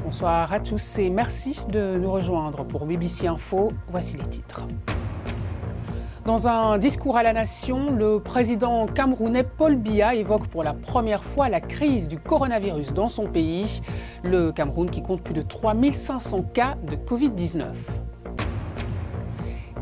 Bonsoir à tous et merci de nous rejoindre pour BBC Info. Voici les titres. Dans un discours à la nation, le président camerounais Paul Biya évoque pour la première fois la crise du coronavirus dans son pays. Le Cameroun qui compte plus de 3500 cas de Covid-19.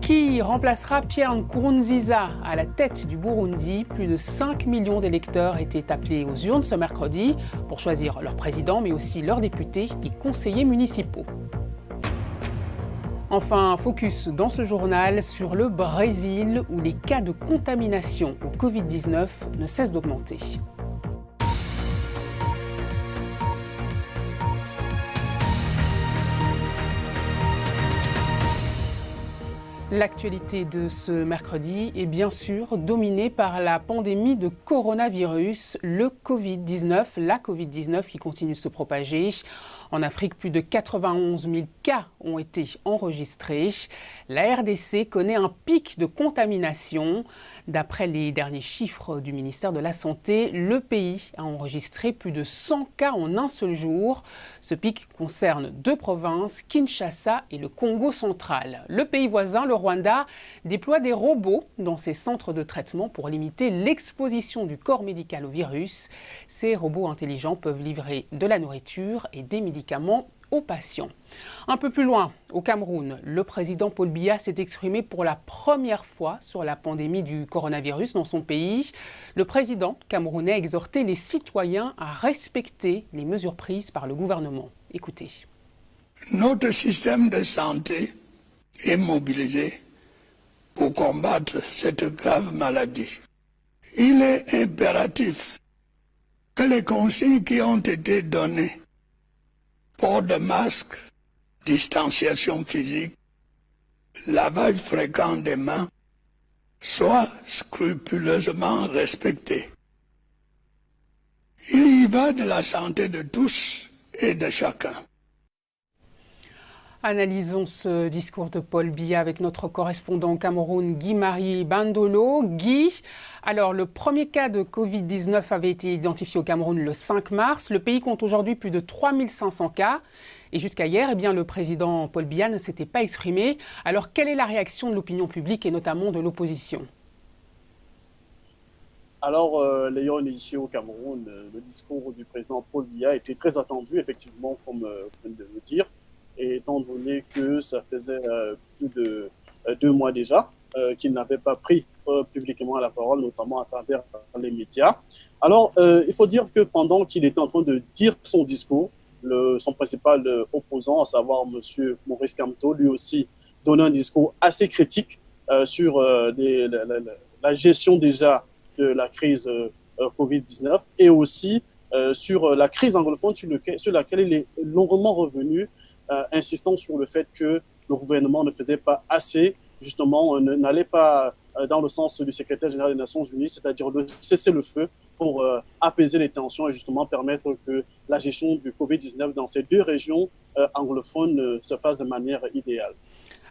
Qui remplacera Pierre Nkurunziza à la tête du Burundi? Plus de 5 millions d'électeurs étaient appelés aux urnes ce mercredi pour choisir leur président, mais aussi leurs députés et conseillers municipaux. Enfin, focus dans ce journal sur le Brésil où les cas de contamination au Covid-19 ne cessent d'augmenter. L'actualité de ce mercredi est bien sûr dominée par la pandémie de coronavirus, le Covid-19, la Covid-19 qui continue de se propager. En Afrique, plus de 91 000 cas ont été enregistrés. La RDC connaît un pic de contamination. D'après les derniers chiffres du ministère de la Santé, le pays a enregistré plus de 100 cas en un seul jour. Ce pic concerne deux provinces, Kinshasa et le Congo central. Le pays voisin, le Rwanda, déploie des robots dans ses centres de traitement pour limiter l'exposition du corps médical au virus. Ces robots intelligents peuvent livrer de la nourriture et des médicaments aux patients. Un peu plus loin, au Cameroun, le président Paul Biya s'est exprimé pour la première fois sur la pandémie du coronavirus dans son pays. Le président camerounais a exhorté les citoyens à respecter les mesures prises par le gouvernement. Écoutez. Notre système de santé est mobilisé pour combattre cette grave maladie. Il est impératif que les consignes qui ont été données, port de masque, distanciation physique, lavage fréquent des mains, soient scrupuleusement respectées. Il y va de la santé de tous et de chacun. Analysons ce discours de Paul Biya avec notre correspondant au Cameroun, Guy-Marie Bandolo. Guy, alors le premier cas de Covid-19 avait été identifié au Cameroun le 5 mars. Le pays compte aujourd'hui plus de 3500 cas. Et jusqu'à hier, eh bien, le président Paul Biya ne s'était pas exprimé. Alors quelle est la réaction de l'opinion publique et notamment de l'opposition? Alors, Léon, ici au Cameroun, le discours du président Paul Biya était très attendu, effectivement, comme vous venez de le dire. Et étant donné que ça faisait plus de 2 mois déjà qu'il n'avait pas pris publiquement la parole, notamment à travers les médias. Alors, il faut dire que pendant qu'il était en train de dire son discours, son principal opposant, à savoir M. Maurice Kamto, lui aussi donnait un discours assez critique sur la gestion déjà de la crise Covid-19 et aussi sur la crise anglophone sur laquelle il est longuement revenu, insistant sur le fait que le gouvernement ne faisait pas assez, justement, n'allait pas dans le sens du secrétaire général des Nations Unies, c'est-à-dire de cesser le feu pour apaiser les tensions et justement permettre que la gestion du Covid-19 dans ces deux régions anglophones se fasse de manière idéale.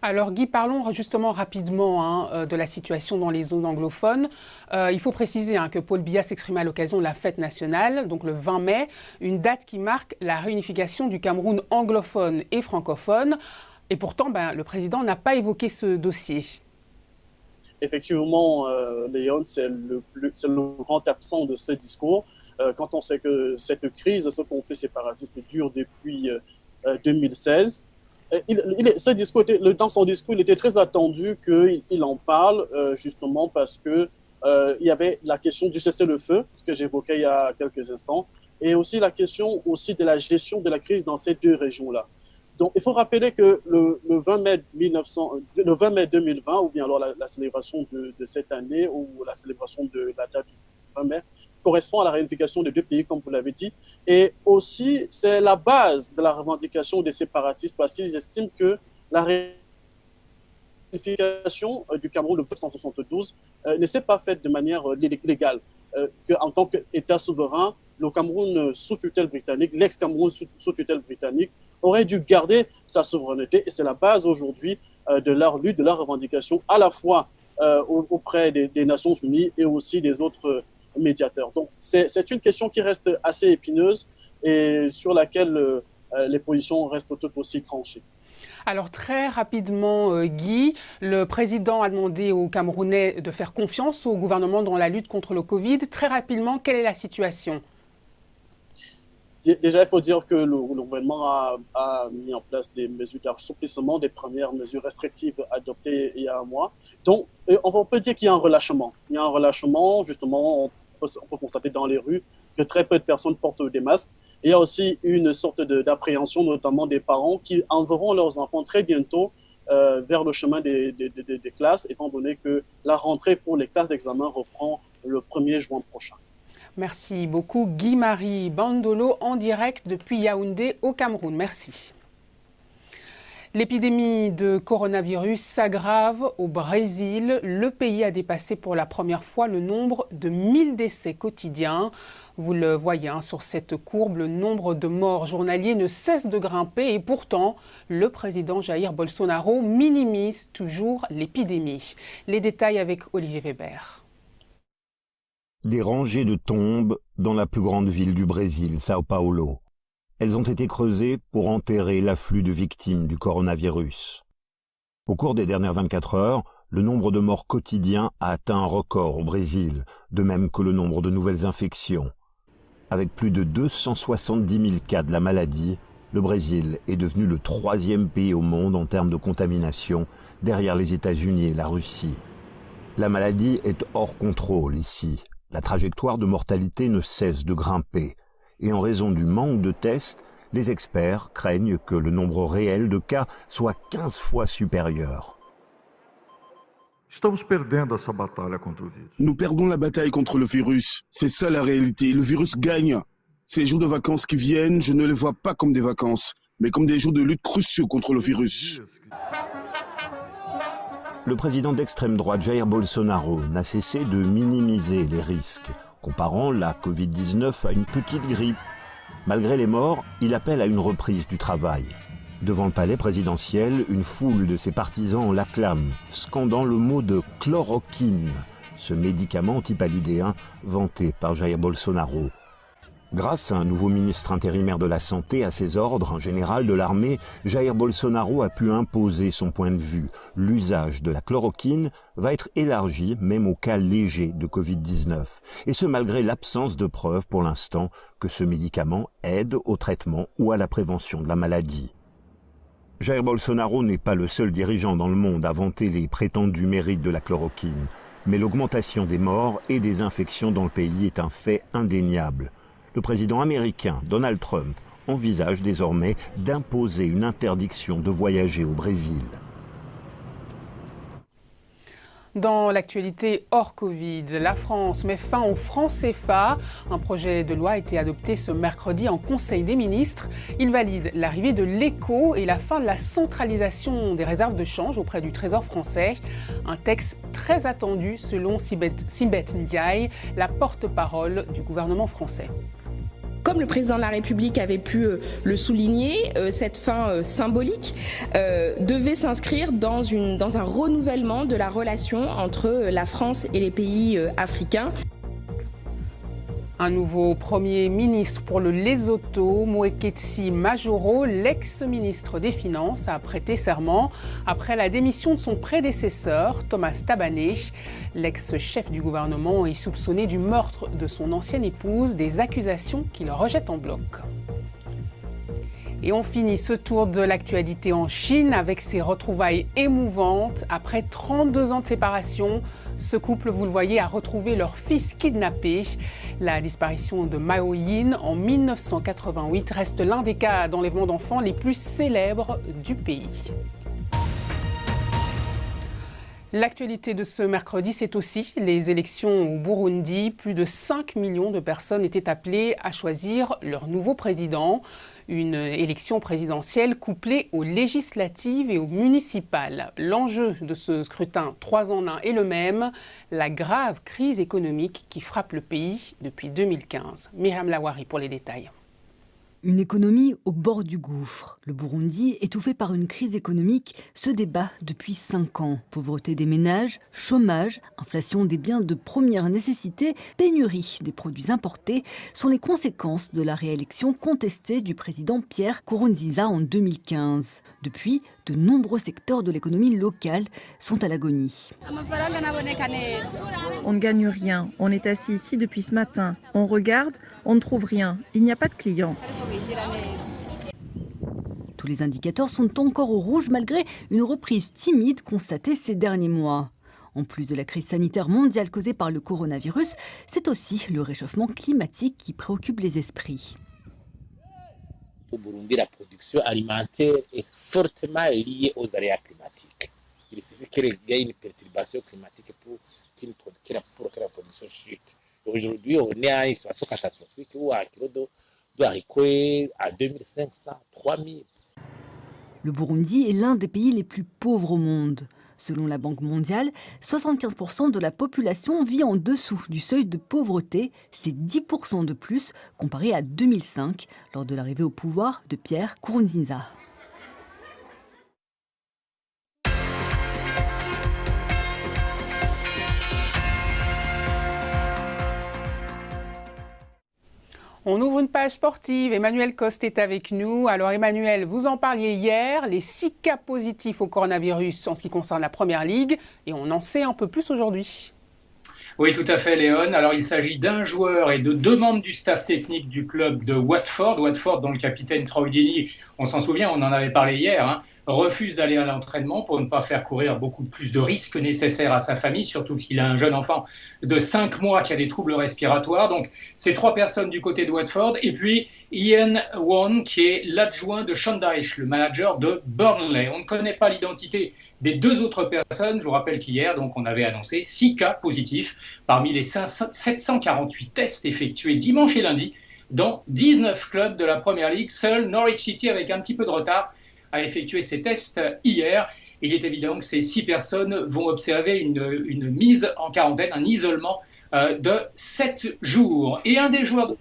Alors Guy, parlons justement rapidement de la situation dans les zones anglophones. Il faut préciser que Paul Biya s'exprimait à l'occasion de la fête nationale, donc le 20 mai, une date qui marque la réunification du Cameroun anglophone et francophone. Et pourtant, le président n'a pas évoqué ce dossier. Effectivement, Léon, c'est le grand absent de ce discours. Quand on sait que cette crise, ce qu'ont fait ces parasites, dure depuis 2016. Dans son discours, il était très attendu qu'il en parle, justement parce que il y avait la question du cessez-le-feu, ce que j'évoquais il y a quelques instants, et aussi la question aussi de la gestion de la crise dans ces deux régions-là. Donc, il faut rappeler que le 20 mai 2020, ou bien alors la célébration de cette année, ou la célébration de la date du 20 mai, correspond à la réunification des deux pays, comme vous l'avez dit. Et aussi, c'est la base de la revendication des séparatistes, parce qu'ils estiment que la réunification du Cameroun de 1972 ne s'est pas faite de manière légale. Qu'en tant qu'État souverain, le Cameroun sous tutelle britannique, l'ex-Cameroun sous tutelle britannique, aurait dû garder sa souveraineté. Et c'est la base aujourd'hui de leur lutte, de leur revendication, à la fois auprès des Nations Unies et aussi des autres médiateur. Donc c'est une question qui reste assez épineuse et sur laquelle les positions restent tout aussi tranchées. Alors très rapidement, Guy, le président a demandé aux Camerounais de faire confiance au gouvernement dans la lutte contre le Covid. Très rapidement, quelle est la situation ? Déjà, il faut dire que le gouvernement a mis en place des mesures d'assouplissement, des premières mesures restrictives adoptées il y a un mois. Donc, on peut dire qu'il y a un relâchement. Il y a un relâchement, justement, on peut constater dans les rues que très peu de personnes portent des masques. Il y a aussi une sorte d'appréhension, notamment des parents, qui enverront leurs enfants très bientôt vers le chemin des classes, étant donné que la rentrée pour les classes d'examen reprend le 1er juin prochain. Merci beaucoup. Guy-Marie Bandolo en direct depuis Yaoundé au Cameroun. Merci. L'épidémie de coronavirus s'aggrave au Brésil. Le pays a dépassé pour la première fois le nombre de 1000 décès quotidiens. Vous le voyez sur cette courbe, le nombre de morts journaliers ne cesse de grimper et pourtant, le président Jair Bolsonaro minimise toujours l'épidémie. Les détails avec Olivier Weber. Des rangées de tombes dans la plus grande ville du Brésil, São Paulo. Elles ont été creusées pour enterrer l'afflux de victimes du coronavirus. Au cours des dernières 24 heures, le nombre de morts quotidiens a atteint un record au Brésil, de même que le nombre de nouvelles infections. Avec plus de 270 000 cas de la maladie, le Brésil est devenu le 3e pays au monde en termes de contamination, derrière les États-Unis et la Russie. La maladie est hors contrôle ici. La trajectoire de mortalité ne cesse de grimper. Et en raison du manque de tests, les experts craignent que le nombre réel de cas soit 15 fois supérieur. Nous perdons la bataille contre le virus. C'est ça la réalité. Le virus gagne. Ces jours de vacances qui viennent, je ne les vois pas comme des vacances, mais comme des jours de lutte cruciaux contre le virus. Le président d'extrême droite Jair Bolsonaro n'a cessé de minimiser les risques, comparant la Covid-19 à une petite grippe. Malgré les morts, il appelle à une reprise du travail. Devant le palais présidentiel, une foule de ses partisans l'acclame, scandant le mot de chloroquine, ce médicament antipaludéen vanté par Jair Bolsonaro. Grâce à un nouveau ministre intérimaire de la Santé à ses ordres, un général de l'armée, Jair Bolsonaro a pu imposer son point de vue. L'usage de la chloroquine va être élargi même aux cas légers de Covid-19. Et ce malgré l'absence de preuves pour l'instant que ce médicament aide au traitement ou à la prévention de la maladie. Jair Bolsonaro n'est pas le seul dirigeant dans le monde à vanter les prétendus mérites de la chloroquine. Mais l'augmentation des morts et des infections dans le pays est un fait indéniable. Le président américain Donald Trump envisage désormais d'imposer une interdiction de voyager au Brésil. Dans l'actualité hors Covid, la France met fin au franc CFA. Un projet de loi a été adopté ce mercredi en Conseil des ministres. Il valide l'arrivée de l'éco et la fin de la centralisation des réserves de change auprès du Trésor français. Un texte très attendu selon Sibeth Ndiaye, la porte-parole du gouvernement français. Comme le président de la République avait pu le souligner, cette fin symbolique devait s'inscrire dans un renouvellement de la relation entre la France et les pays africains. Un nouveau Premier ministre pour le Lesotho, Moeketsi Majoro, l'ex-ministre des Finances, a prêté serment après la démission de son prédécesseur, Thomas Tabané. L'ex-chef du gouvernement est soupçonné du meurtre de son ancienne épouse, des accusations qu'il rejette en bloc. Et on finit ce tour de l'actualité en Chine avec ses retrouvailles émouvantes. Après 32 ans de séparation, ce couple, vous le voyez, a retrouvé leur fils kidnappé. La disparition de Mao Yin en 1988 reste l'un des cas d'enlèvement d'enfants les plus célèbres du pays. L'actualité de ce mercredi, c'est aussi les élections au Burundi. Plus de 5 millions de personnes étaient appelées à choisir leur nouveau président. Une élection présidentielle couplée aux législatives et aux municipales. L'enjeu de ce scrutin 3 en 1 est le même, la grave crise économique qui frappe le pays depuis 2015. Myriam Lawari pour les détails. Une économie au bord du gouffre. Le Burundi, étouffé par une crise économique, se débat depuis 5 ans. Pauvreté des ménages, chômage, inflation des biens de première nécessité, pénurie des produits importés sont les conséquences de la réélection contestée du président Pierre Nkurunziza en 2015. Depuis, de nombreux secteurs de l'économie locale sont à l'agonie. On ne gagne rien. On est assis ici depuis ce matin. On regarde, on ne trouve rien. Il n'y a pas de clients. Tous les indicateurs sont encore au rouge malgré une reprise timide constatée ces derniers mois. En plus de la crise sanitaire mondiale causée par le coronavirus, c'est aussi le réchauffement climatique qui préoccupe les esprits. Au Burundi, la production alimentaire est fortement liée aux aléas climatiques. Il suffit qu'il y ait une perturbation climatique pour que la production chute. Aujourd'hui, on est à une situation catastrophique où un kilo de haricots à 2500, 3000. Le Burundi est l'un des pays les plus pauvres au monde. Selon la Banque mondiale, 75% de la population vit en dessous du seuil de pauvreté. C'est 10% de plus comparé à 2005, lors de l'arrivée au pouvoir de Pierre Nkurunziza. On ouvre une page sportive. Emmanuel Coste est avec nous. Alors Emmanuel, vous en parliez hier, les 6 cas positifs au coronavirus en ce qui concerne la Première Ligue. Et on en sait un peu plus aujourd'hui. Oui, tout à fait, Léon. Alors, il s'agit d'un joueur et de 2 membres du staff technique du club de Watford. Watford, dont le capitaine Troy Deeney, on s'en souvient, on en avait parlé hier, refuse d'aller à l'entraînement pour ne pas faire courir beaucoup plus de risques nécessaires à sa famille, surtout qu'il a un jeune enfant de 5 mois qui a des troubles respiratoires. Donc, c'est 3 personnes du côté de Watford. Et puis, Ian Won, qui est l'adjoint de Sean Dyche, le manager de Burnley. On ne connaît pas l'identité des 2 autres personnes. Je vous rappelle qu'hier, donc, on avait annoncé 6 cas positifs parmi les 748 tests effectués dimanche et lundi dans 19 clubs de la Première Ligue. Seul Norwich City, avec un petit peu de retard, a effectué ses tests hier. Il est évident que ces 6 personnes vont observer une mise en quarantaine, un isolement de 7 jours. Et un des joueurs de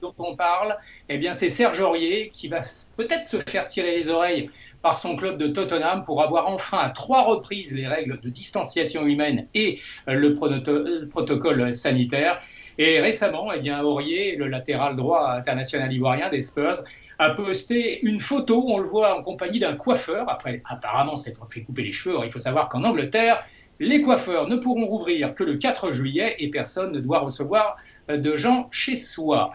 dont on parle, eh bien, c'est Serge Aurier qui va peut-être se faire tirer les oreilles par son club de Tottenham pour avoir enfreint à 3 reprises les règles de distanciation humaine et le protocole sanitaire. Et récemment, eh bien, Aurier, le latéral droit international ivoirien des Spurs, a posté une photo, on le voit en compagnie d'un coiffeur, après apparemment s'être fait couper les cheveux. Alors, il faut savoir qu'en Angleterre, les coiffeurs ne pourront rouvrir que le 4 juillet et personne ne doit recevoir de gens chez soi.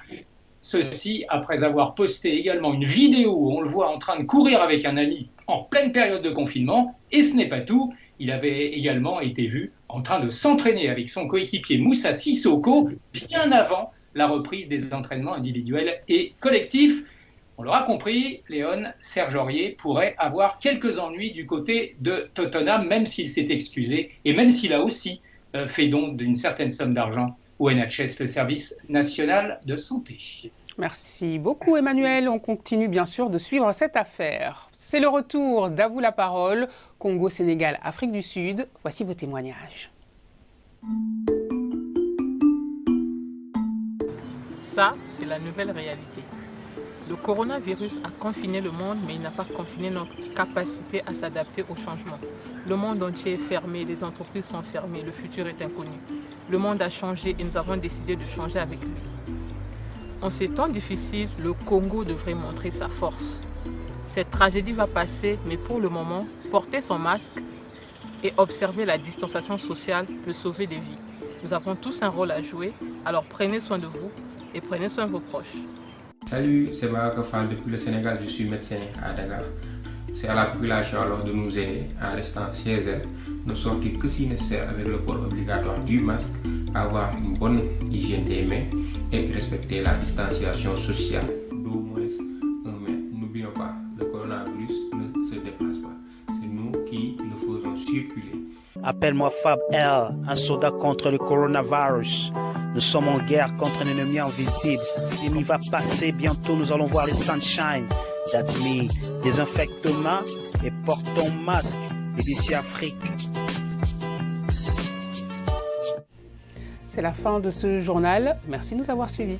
Ceci après avoir posté également une vidéo où on le voit en train de courir avec un ami en pleine période de confinement. Et ce n'est pas tout, il avait également été vu en train de s'entraîner avec son coéquipier Moussa Sissoko bien avant la reprise des entraînements individuels et collectifs. On l'aura compris, Léon, Serge Aurier pourrait avoir quelques ennuis du côté de Tottenham, même s'il s'est excusé et même s'il a aussi fait don d'une certaine somme d'argent au NHS, le service national de santé. Merci beaucoup Emmanuel. On continue bien sûr de suivre cette affaire. C'est le retour d'À vous la parole, Congo, Sénégal, Afrique du Sud. Voici vos témoignages. Ça, c'est la nouvelle réalité. Le coronavirus a confiné le monde, mais il n'a pas confiné notre capacité à s'adapter au changement. Le monde entier est fermé, les entreprises sont fermées, le futur est inconnu. Le monde a changé et nous avons décidé de changer avec lui. En ces temps difficiles, le Congo devrait montrer sa force. Cette tragédie va passer, mais pour le moment, porter son masque et observer la distanciation sociale peut sauver des vies. Nous avons tous un rôle à jouer, alors prenez soin de vous et prenez soin de vos proches. Salut, c'est Baraka Fall depuis le Sénégal, je suis médecin à Dakar. C'est à la population alors de nous aider en restant chez elle, ne sortir que si nécessaire avec le port obligatoire du masque, avoir une bonne hygiène des mains et respecter la distanciation sociale d'au moins 1 mètre. N'oublions pas, le coronavirus ne se déplace pas, c'est nous qui le faisons circuler. Appelle-moi Fab L, un soldat contre le coronavirus. Nous sommes en guerre contre un ennemi invisible. L'ennemi va passer, bientôt nous allons voir les sunshine. That's me. Désinfecte tes mains et porte ton masque. BBC Afrique. C'est la fin de ce journal. Merci de nous avoir suivis.